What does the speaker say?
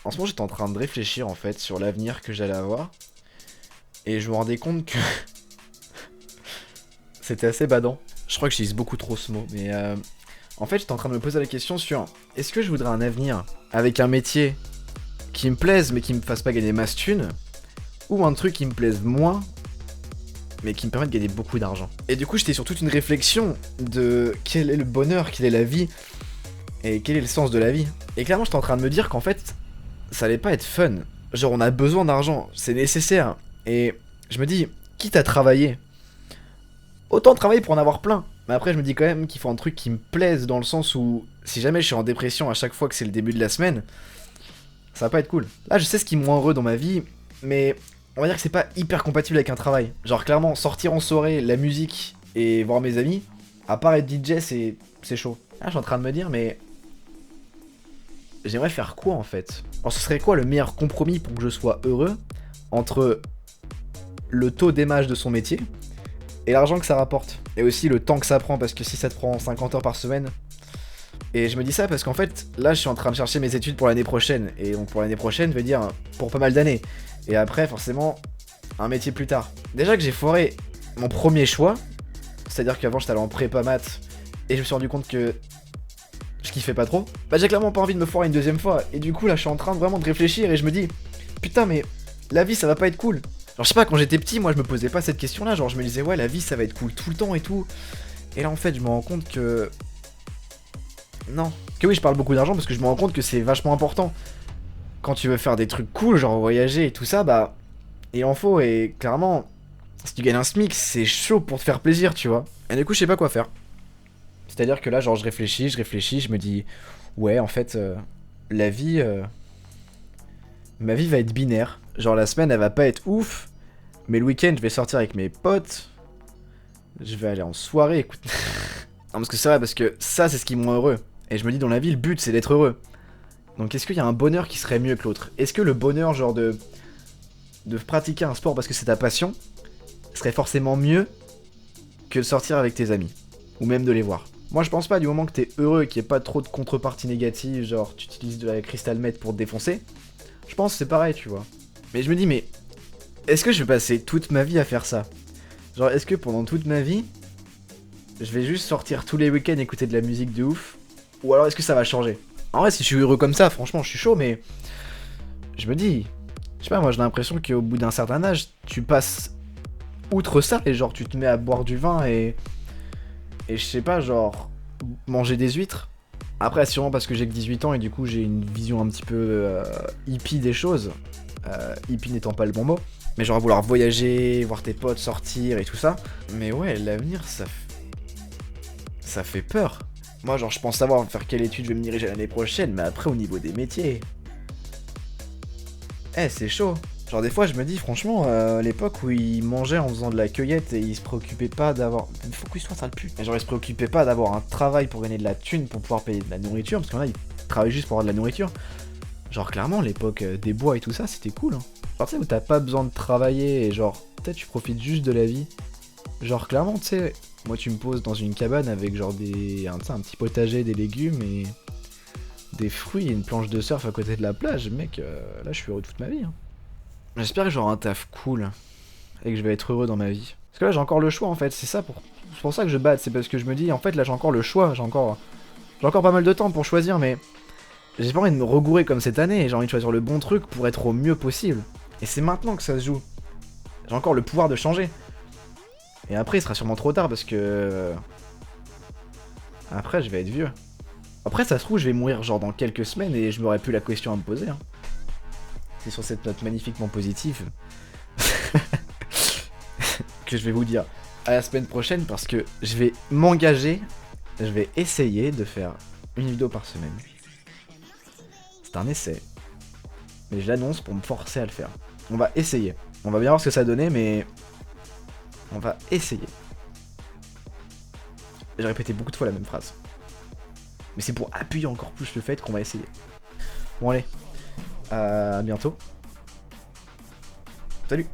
En ce moment, j'étais en train de réfléchir en fait sur l'avenir que j'allais avoir. Et je me rendais compte que c'était assez badant. Je crois que j'utilise beaucoup trop ce mot, mais en fait, j'étais en train de me poser la question sur est-ce que je voudrais un avenir avec un métier qui me plaise mais qui me fasse pas gagner masse thune, ou un truc qui me plaise moins mais qui me permet de gagner beaucoup d'argent. Et du coup, j'étais sur toute une réflexion de quel est le bonheur, quelle est la vie, et quel est le sens de la vie. Et clairement, j'étais en train de me dire qu'en fait, ça allait pas être fun. Genre, on a besoin d'argent, c'est nécessaire. Et je me dis, quitte à travailler, autant travailler pour en avoir plein. Mais après, je me dis quand même qu'il faut un truc qui me plaise dans le sens où, si jamais je suis en dépression à chaque fois que c'est le début de la semaine, ça va pas être cool. Là, je sais ce qui me rend heureux dans ma vie, mais on va dire que c'est pas hyper compatible avec un travail. Genre, clairement, sortir en soirée, la musique et voir mes amis, à part être DJ, c'est chaud. Là, je suis en train de me dire, mais j'aimerais faire quoi en fait? Alors, ce serait quoi le meilleur compromis pour que je sois heureux entre le taux d'émage de son métier et l'argent que ça rapporte? Et aussi le temps que ça prend, parce que si ça te prend 50 heures par semaine. Et je me dis ça parce qu'en fait, là, je suis en train de chercher mes études pour l'année prochaine. Et donc, pour l'année prochaine, veut dire pour pas mal d'années. Et après, forcément, un métier plus tard. Déjà que j'ai foiré mon premier choix, c'est-à-dire qu'avant, j'étais allé en prépa maths et je me suis rendu compte que je kiffais pas trop. Bah, j'ai clairement pas envie de me foirer une deuxième fois. Et du coup, là, je suis en train vraiment de réfléchir et je me dis, putain, mais la vie, ça va pas être cool. Genre, je sais pas, quand j'étais petit, moi, je me posais pas cette question-là. Genre, je me disais, ouais, la vie, ça va être cool tout le temps et tout. Et là, en fait, je me rends compte que non. Que oui, je parle beaucoup d'argent parce que je me rends compte que c'est vachement important. Quand tu veux faire des trucs cool, genre voyager et tout ça, bah, il en faut. Et clairement, si tu gagnes un SMIC, c'est chaud pour te faire plaisir, tu vois. Et du coup, je sais pas quoi faire. C'est-à-dire que là, genre, je me dis, ouais, en fait, la vie, ma vie va être binaire. Genre, la semaine, elle va pas être ouf, mais le week-end, je vais sortir avec mes potes. Je vais aller en soirée, écoute. Non, parce que c'est vrai, parce que ça, c'est ce qui me rend heureux. Et je me dis, dans la vie, le but, c'est d'être heureux. Donc, est-ce qu'il y a un bonheur qui serait mieux que l'autre? Est-ce que le bonheur, genre, de pratiquer un sport parce que c'est ta passion, serait forcément mieux que de sortir avec tes amis? Ou même de les voir? Moi, je pense pas, du moment que t'es heureux et qu'il n'y ait pas trop de contreparties négatives, genre, tu utilises de la crystal meth pour te défoncer, je pense que c'est pareil, tu vois. Mais je me dis, mais est-ce que je vais passer toute ma vie à faire ça? Genre, est-ce que pendant toute ma vie, je vais juste sortir tous les week-ends écouter de la musique de ouf? Ou alors est-ce que ça va changer? En vrai, si je suis heureux comme ça, franchement, je suis chaud, mais je me dis, je sais pas, moi j'ai l'impression qu'au bout d'un certain âge, tu passes outre ça et genre tu te mets à boire du vin et je sais pas, genre manger des huîtres. Après, sûrement parce que j'ai que 18 ans et du coup j'ai une vision un petit peu hippie des choses. Hippie n'étant pas le bon mot. Mais genre vouloir voyager, voir tes potes sortir et tout ça. Mais ouais, l'avenir, ça fait peur. Moi, genre, je pense savoir vers quelle étude je vais me diriger l'année prochaine, mais après, au niveau des métiers, c'est chaud. Genre, des fois, je me dis, franchement, l'époque où ils mangeaient en faisant de la cueillette et ils se préoccupaient pas d'avoir. Il faut qu'ils soient sale pute. Et genre, ils se préoccupaient pas d'avoir un travail pour gagner de la thune pour pouvoir payer de la nourriture, parce que là, ils travaillent juste pour avoir de la nourriture. Genre, clairement, l'époque des bois et tout ça, c'était cool, hein. Genre, tu sais, où t'as pas besoin de travailler et genre, peut-être tu profites juste de la vie. Genre, clairement, tu sais, moi, tu me poses dans une cabane avec genre un petit potager, des légumes et des fruits et une planche de surf à côté de la plage. Mec, là, je suis heureux toute ma vie, hein. J'espère que j'aurai un taf cool et que je vais être heureux dans ma vie. Parce que là, j'ai encore le choix, en fait. C'est pour ça que je batte. C'est parce que je me dis, en fait, là, j'ai encore le choix. J'ai encore pas mal de temps pour choisir, mais j'ai pas envie de me regourer comme cette année. J'ai envie de choisir le bon truc pour être au mieux possible. Et c'est maintenant que ça se joue. J'ai encore le pouvoir de changer. Et après, il sera sûrement trop tard parce que. Après, je vais être vieux. Après, ça se trouve, je vais mourir genre dans quelques semaines et je m'aurais plus la question à me poser, hein. C'est sur cette note magnifiquement positive que je vais vous dire à la semaine prochaine parce que je vais m'engager, je vais essayer de faire une vidéo par semaine. C'est un essai, mais je l'annonce pour me forcer à le faire. On va essayer. On va bien voir ce que ça a donné, mais on va essayer. J'ai répété beaucoup de fois la même phrase. Mais c'est pour appuyer encore plus le fait qu'on va essayer. Bon allez, à bientôt. Salut.